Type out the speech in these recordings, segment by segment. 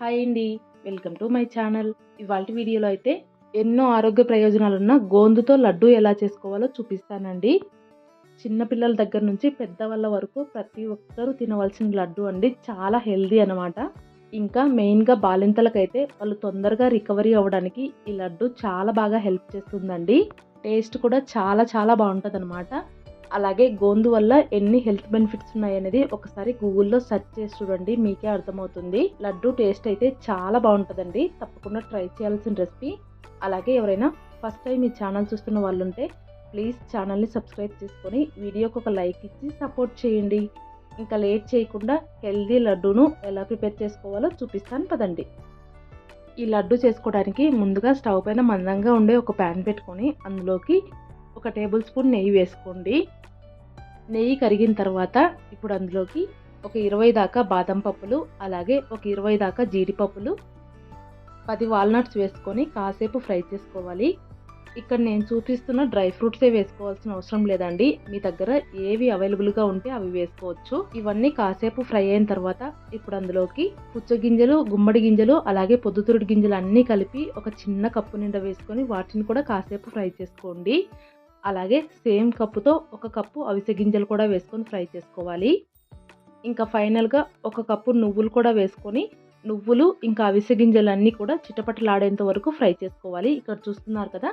Hi అండి. Welcome to my channel. ఇవాల్టి వీడియోలో అయితే ఎన్నో ఆరోగ్య ప్రయోజనాలున్న గోందుతో లడ్డూ ఎలా చేసుకోవాలో చూపిస్తానండి. చిన్న పిల్లల దగ్గర నుంచి పెద్దవాళ్ళ వరకు ప్రతి ఒక్కరూ తినవలసిన లడ్డూ అండి. చాలా హెల్దీ అనమాట. ఇంకా మెయిన్‌గా బాలింతలకైతే వాళ్ళు తొందరగా రికవరీ అవ్వడానికి ఈ లడ్డూ చాలా బాగా హెల్ప్ చేస్తుందండి. టేస్ట్ కూడా చాలా చాలా బావుంటదనమాట. అలాగే గోందు వల్ల ఎన్ని హెల్త్ బెనిఫిట్స్ ఉన్నాయనేది ఒకసారి గూగుల్‌లో సెర్చ్ చేసి చూడండి. మీకే అర్థమవుతుంది. లడ్డూ టేస్ట్ అయితే చాలా బావుంటదండి. తప్పకుండా ట్రై చేయాల్సిన రెసిపీ. అలాగే ఎవరైనా ఫస్ట్ టైం ఈ ఛానల్ చూస్తున్న వాళ్ళుంటే ప్లీజ్ ఛానల్‌ని సబ్స్క్రైబ్ చేసుకొని వీడియోకి ఒక లైక్ ఇచ్చి సపోర్ట్ చేయండి. ఇంకా లేట్ చేయకుండా హెల్తీ లడ్డూను ఎలా ప్రిపేర్ చేసుకోవాలో చూపిస్తాను పదండి. ఈ లడ్డు చేసుకోవడానికి ముందుగా స్టవ్ పైన మందంగా ఉండే ఒక ప్యాన్ పెట్టుకొని అందులోకి ఒక టేబుల్ స్పూన్ నెయ్యి వేసుకోండి. నెయ్యి కరిగిన తర్వాత ఇప్పుడు అందులోకి ఒక 20 దాకా బాదం పప్పులు, అలాగే ఒక 20 దాకా జీడిపప్పులు, 10 వాల్నట్స్ వేసుకొని కాసేపు ఫ్రై చేసుకోవాలి. ఇక్కడ నేను చూపిస్తున్న డ్రై ఫ్రూట్సే వేసుకోవాల్సిన అవసరం లేదండి. మీ దగ్గర ఏవి అవైలబుల్గా ఉంటే అవి వేసుకోవచ్చు. ఇవన్నీ కాసేపు ఫ్రై అయిన తర్వాత ఇప్పుడు అందులోకి పుచ్చగింజలు, గుమ్మడి గింజలు, అలాగే పొద్దుతిరుగుడు గింజలు అన్నీ కలిపి ఒక చిన్న కప్పు నిండా వేసుకొని వాటిని కూడా కాసేపు ఫ్రై చేసుకోండి. అలాగే సేమ్ కప్పుతో ఒక కప్పు అవిసె గింజలు కూడా వేసుకొని ఫ్రై చేసుకోవాలి. ఇంకా ఫైనల్గా ఒక కప్పు నువ్వులు కూడా వేసుకొని నువ్వులు ఇంకా అవిసె గింజలన్నీ కూడా చిటపటలాడేంత వరకు ఫ్రై చేసుకోవాలి. ఇక్కడ చూస్తున్నారు కదా,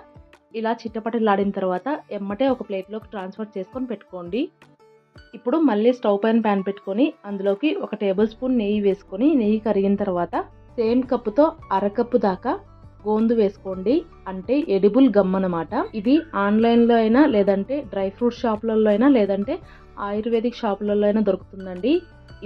ఇలా చిటపటలాడిన తర్వాత ఎమ్మటే ఒక ప్లేట్లోకి ట్రాన్స్ఫర్ చేసుకొని పెట్టుకోండి. ఇప్పుడు మళ్ళీ స్టవ్ పైన ప్యాన్ పెట్టుకొని అందులోకి ఒక టేబుల్ స్పూన్ నెయ్యి వేసుకొని నెయ్యి కరిగిన తర్వాత సేమ్ కప్పుతో అరకప్పు దాకా గోందు వేసుకోండి. అంటే ఎడిబుల్ గమ్ అనమాట. ఇది ఆన్లైన్లో అయినా లేదంటే డ్రై ఫ్రూట్ షాపులలో అయినా లేదంటే ఆయుర్వేదిక్ షాపులలో అయినా దొరుకుతుందండి.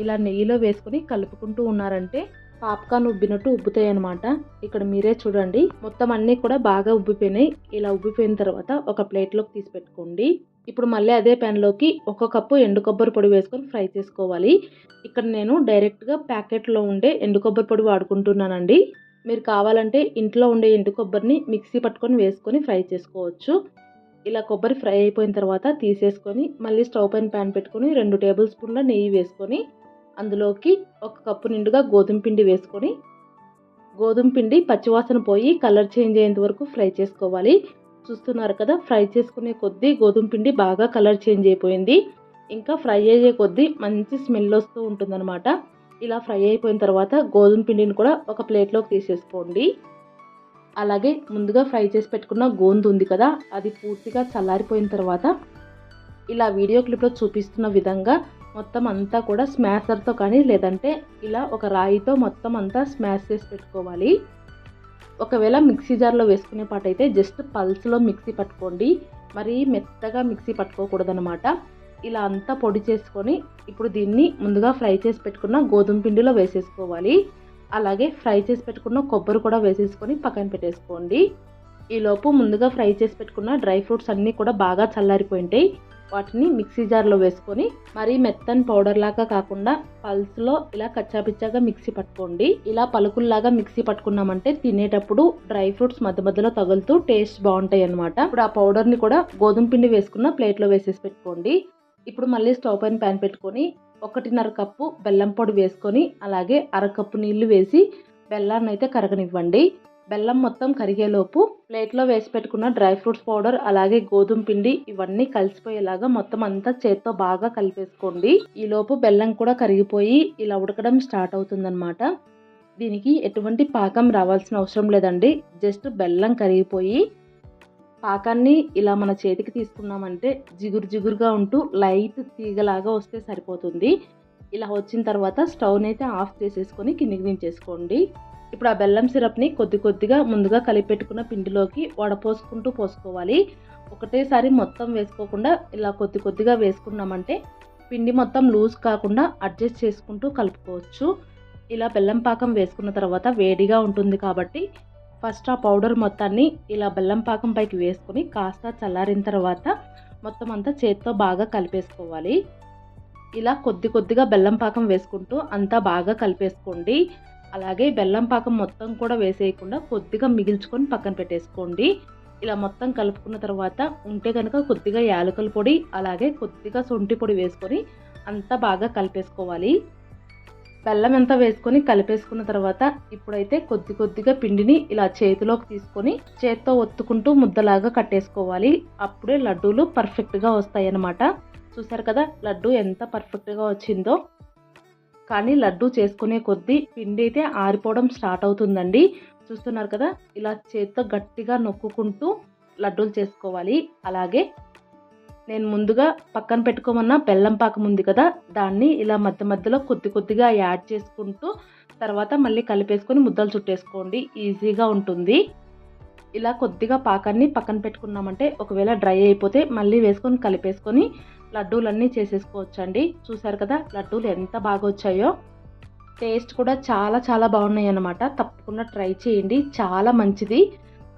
ఇలా నెయ్యిలో వేసుకొని కలుపుకుంటూ ఉన్నారంటే పాప్కార్న్ ఉబ్బినట్టు ఉబ్బుతాయి అనమాట. ఇక్కడ మీరే చూడండి, మొత్తం అన్నీ కూడా బాగా ఉబ్బిపోయినాయి. ఇలా ఉబ్బిపోయిన తర్వాత ఒక ప్లేట్లోకి తీసి పెట్టుకోండి. ఇప్పుడు మళ్ళీ అదే ప్యాన్లోకి ఒక కప్పు ఎండు కొబ్బరి పొడి వేసుకొని ఫ్రై చేసుకోవాలి. ఇక్కడ నేను డైరెక్ట్గా ప్యాకెట్లో ఉండే ఎండు కొబ్బరి పొడి వాడుకుంటున్నానండి. మీరు కావాలంటే ఇంట్లో ఉండే ఎండు కొబ్బరిని మిక్సీ పట్టుకొని వేసుకొని ఫ్రై చేసుకోవచ్చు. ఇలా కొబ్బరి ఫ్రై అయిపోయిన తర్వాత తీసేసుకొని మళ్ళీ స్టవ్ పైన ప్యాన్ పెట్టుకొని 2 టేబుల్ స్పూన్ల నెయ్యి వేసుకొని అందులోకి ఒక కప్పు నిండుగా గోధుమ పిండి వేసుకొని గోధుమ పిండి పచ్చివాసన పోయి కలర్ చేంజ్ అయ్యేంత వరకు ఫ్రై చేసుకోవాలి. చూస్తున్నారు కదా, ఫ్రై చేసుకునే కొద్దీ గోధుమ పిండి బాగా కలర్ చేంజ్ అయిపోయింది. ఇంకా ఫ్రై అయ్యే కొద్దీ మంచి స్మెల్ వస్తూ ఉంటుందన్నమాట. ఇలా ఫ్రై అయిపోయిన తర్వాత గోధుమ పిండిని కూడా ఒక ప్లేట్లోకి తీసేసుకోండి. అలాగే ముందుగా ఫ్రై చేసి పెట్టుకున్న గోందు ఉంది కదా, అది పూర్తిగా చల్లారిపోయిన తర్వాత ఇలా వీడియో క్లిప్లో చూపిస్తున్న విధంగా మొత్తం అంతా కూడా స్మాషర్తో కానీ లేదంటే ఇలా ఒక రాయితో మొత్తం అంతా స్మాష్ చేసి పెట్టుకోవాలి. ఒకవేళ మిక్సీ జార్లో వేసుకునే పాటైతే జస్ట్ పల్స్లో మిక్సీ పట్టుకోండి. మరీ మెత్తగా మిక్సీ పట్టుకోకూడదనమాట. ఇలా అంతా పొడి చేసుకొని ఇప్పుడు దీన్ని ముందుగా ఫ్రై చేసి పెట్టుకున్న గోధుమ పిండిలో వేసేసుకోవాలి. అలాగే ఫ్రై చేసి పెట్టుకున్న కొబ్బరి కూడా వేసేసుకొని పక్కన పెట్టేసుకోండి. ఈలోపు ముందుగా ఫ్రై చేసి పెట్టుకున్న డ్రై ఫ్రూట్స్ అన్నీ కూడా బాగా చల్లారిపోయింటాయి. వాటిని మిక్సీ జార్లో వేసుకొని మరీ మెత్తని పౌడర్ లాగా కాకుండా పల్స్లో ఇలా కచ్చాపిచ్చాగా మిక్సీ పట్టుకోండి. ఇలా పలుకుల్లాగా మిక్సీ పట్టుకున్నామంటే తినేటప్పుడు డ్రై ఫ్రూట్స్ మధ్య మధ్యలో తగులుతూ టేస్ట్ బాగుంటాయి అన్నమాట. ఇప్పుడు ఆ పౌడర్ని కూడా గోధుమ పిండి వేసుకున్న ప్లేట్లో వేసేసి పెట్టుకోండి. ఇప్పుడు మళ్ళీ స్టవ్ పైన ప్యాన్ పెట్టుకొని 1.5 కప్పు బెల్లం పొడి వేసుకొని అలాగే అరకప్పు నీళ్లు వేసి బెల్లాన్ని అయితే కరగనివ్వండి. బెల్లం మొత్తం కరిగేలోపు ప్లేట్లో వేసి పెట్టుకున్న డ్రై ఫ్రూట్స్ పౌడర్ అలాగే గోధుమ పిండి ఇవన్నీ కలిసిపోయేలాగా మొత్తం అంతా చేత్తో బాగా కలిపేసుకోండి. ఈలోపు బెల్లం కూడా కరిగిపోయి ఇలా ఉడకడం స్టార్ట్ అవుతుందన్నమాట. దీనికి ఎటువంటి పాకం రావాల్సిన అవసరం లేదండి. జస్ట్ బెల్లం కరిగిపోయి పాకాన్ని ఇలా మన చేతికి తీసుకున్నామంటే జిగురు జిగురుగా ఉంటూ లైట్ తీగలాగా వస్తే సరిపోతుంది. ఇలా వచ్చిన తర్వాత స్టవ్ని అయితే ఆఫ్ చేసేసుకొని కిందికి దించేసుకోండి. ఇప్పుడు ఆ బెల్లం సిరప్ని కొద్ది కొద్దిగా ముందుగా కలిపెట్టుకున్న పిండిలోకి వడపోసుకుంటూ పోసుకోవాలి. ఒకటేసారి మొత్తం వేసుకోకుండా ఇలా కొద్ది కొద్దిగా వేసుకున్నామంటే పిండి మొత్తం లూజ్ కాకుండా అడ్జస్ట్ చేసుకుంటూ కలుపుకోవచ్చు. ఇలా బెల్లం పాకం వేసుకున్న తర్వాత వేడిగా ఉంటుంది కాబట్టి ఫస్ట్ ఆ పౌడర్ మొత్తాన్ని ఇలా బెల్లం పాకం పైకి వేసుకొని కాస్త చల్లారిన తర్వాత మొత్తం అంతా చేత్తో బాగా కలిపేసుకోవాలి. ఇలా కొద్ది కొద్దిగా బెల్లం పాకం వేసుకుంటూ అంతా బాగా కలిపేసుకోండి. అలాగే బెల్లం పాకం మొత్తం కూడా వేసేయకుండా కొద్దిగా మిగిల్చుకొని పక్కన పెట్టేసుకోండి. ఇలా మొత్తం కలుపుకున్న తర్వాత ఉంటే కనుక కొద్దిగా యాలకుల పొడి అలాగే కొద్దిగా శొంఠి పొడి వేసుకొని అంతా బాగా కలిపేసుకోవాలి. బెల్లం అంతా వేసుకొని కలిపేసుకున్న తర్వాత ఇప్పుడైతే కొద్ది కొద్దిగా పిండిని ఇలా చేతిలోకి తీసుకొని చేత్తో ఒత్తుకుంటూ ముద్దలాగా కట్టేసుకోవాలి. అప్పుడే లడ్డూలు పర్ఫెక్ట్గా వస్తాయి అన్నమాట. చూసారు కదా లడ్డు ఎంత పర్ఫెక్ట్గా వచ్చిందో. కానీ లడ్డు చేసుకునే కొద్దీ పిండి అయితే ఆరిపోవడం స్టార్ట్ అవుతుందండి. చూస్తున్నారు కదా ఇలా చేత్తో గట్టిగా నొక్కుకుంటూ లడ్డూలు చేసుకోవాలి. అలాగే నేను ముందుగా పక్కన పెట్టుకోమన్న బెల్లం పాకం ఉంది కదా, దాన్ని ఇలా మధ్య మధ్యలో కొద్ది కొద్దిగా యాడ్ చేసుకుంటూ తర్వాత మళ్ళీ కలిపేసుకొని ముద్దలు చుట్టేసుకోండి. ఈజీగా ఉంటుంది. ఇలా కొద్దిగా పాకాన్ని పక్కన పెట్టుకున్నామంటే ఒకవేళ డ్రై అయిపోతే మళ్ళీ వేసుకొని కలిపేసుకొని లడ్డూలన్నీ చేసేసుకోవచ్చండి. చూసారు కదా లడ్డూలు ఎంత బాగా వచ్చాయో. టేస్ట్ కూడా చాలా చాలా బాగున్నాయి అన్నమాట. తప్పకుండా ట్రై చేయండి, చాలా మంచిది.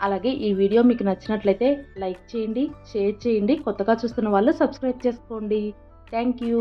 అలాగే ఈ వీడియో మీకు నచ్చినట్లయితే లైక్ చేయండి, షేర్ చేయండి. కొత్తగా చూస్తున్న వాళ్ళు సబ్స్క్రైబ్ చేసుకోండి. Thank you.